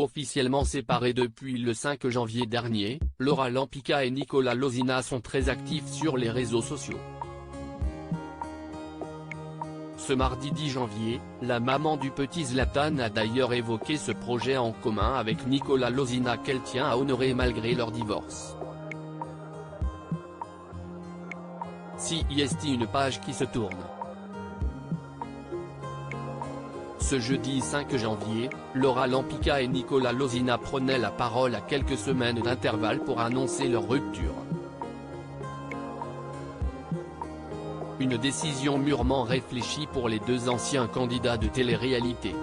Officiellement séparés depuis le 5 janvier dernier, Laura Lampica et Nicolas Lozina sont très actifs sur les réseaux sociaux. Ce mardi 10 janvier, la maman du petit Zlatan a d'ailleurs évoqué ce projet en commun avec Nicolas Lozina qu'elle tient à honorer malgré leur divorce. Si est une page qui se tourne. Ce jeudi 5 janvier, Laura Lampica et Nicolas Lozina prenaient la parole à quelques semaines d'intervalle pour annoncer leur rupture. Une décision mûrement réfléchie pour les deux anciens candidats de télé-réalité.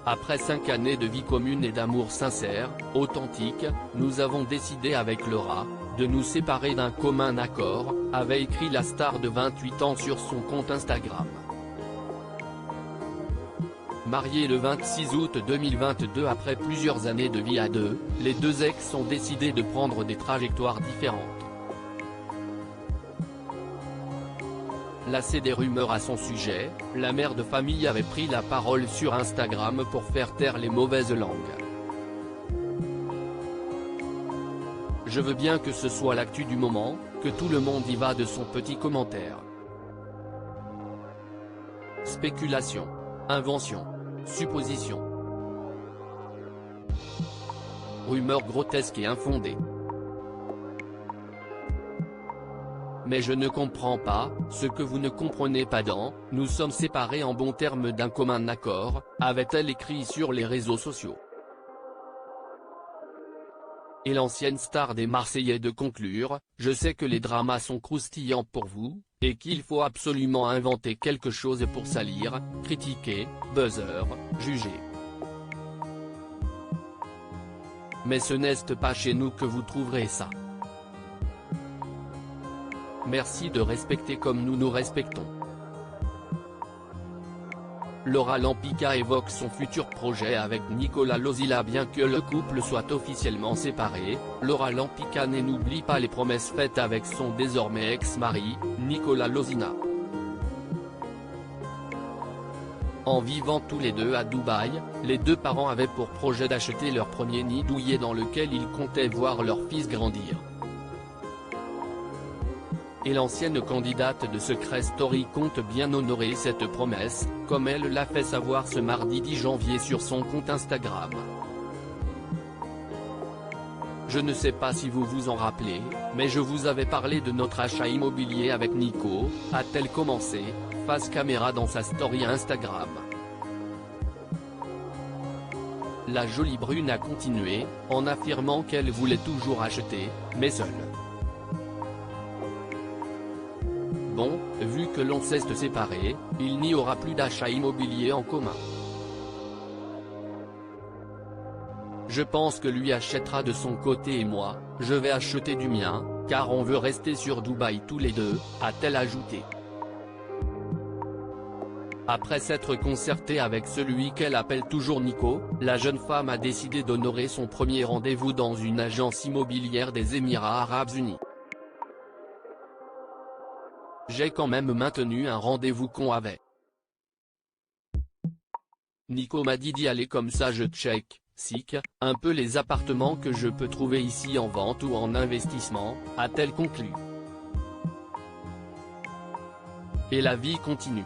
Après 5 années de vie commune et d'amour sincère, authentique, nous avons décidé avec Laura, de nous séparer d'un commun accord, avait écrit la star de 28 ans sur son compte Instagram. Mariés le 26 août 2022 après plusieurs années de vie à deux, les deux ex ont décidé de prendre des trajectoires différentes. Lassée des rumeurs à son sujet, la mère de famille avait pris la parole sur Instagram pour faire taire les mauvaises langues. Je veux bien que ce soit l'actu du moment, que tout le monde y va de son petit commentaire. Spéculation. Invention. Supposition. Rumeurs grotesques et infondées. Mais je ne comprends pas, ce que vous ne comprenez pas dans « Nous sommes séparés en bons termes d'un commun accord », avait-elle écrit sur les réseaux sociaux. Et l'ancienne star des Marseillais de conclure « Je sais que les dramas sont croustillants pour vous, et qu'il faut absolument inventer quelque chose pour salir, critiquer, buzzer, juger. Mais ce n'est pas chez nous que vous trouverez ça. Merci de respecter comme nous nous respectons. » Laura Lampica évoque son futur projet avec Nicolas Lozina. Bien que le couple soit officiellement séparé, Laura Lampica n'oublie pas les promesses faites avec son désormais ex-mari, Nicolas Lozina. En vivant tous les deux à Dubaï, les deux parents avaient pour projet d'acheter leur premier nid douillet dans lequel ils comptaient voir leur fils grandir. Et l'ancienne candidate de Secret Story compte bien honorer cette promesse, comme elle l'a fait savoir ce mardi 10 janvier sur son compte Instagram. Je ne sais pas si vous vous en rappelez, mais je vous avais parlé de notre achat immobilier avec Nico, a-t-elle commencé, face caméra dans sa story Instagram. La jolie brune a continué, en affirmant qu'elle voulait toujours acheter, mais seule. Bon, vu que l'on s'est séparé, il n'y aura plus d'achat immobilier en commun. Je pense que lui achètera de son côté et moi, je vais acheter du mien, car on veut rester sur Dubaï tous les deux, a-t-elle ajouté. Après s'être concertée avec celui qu'elle appelle toujours Nico, la jeune femme a décidé d'honorer son premier rendez-vous dans une agence immobilière des Émirats Arabes Unis. J'ai quand même maintenu un rendez-vous qu'on avait. Nico m'a dit d'y aller comme ça je check, un peu les appartements que je peux trouver ici en vente ou en investissement, a-t-elle conclu. Et la vie continue.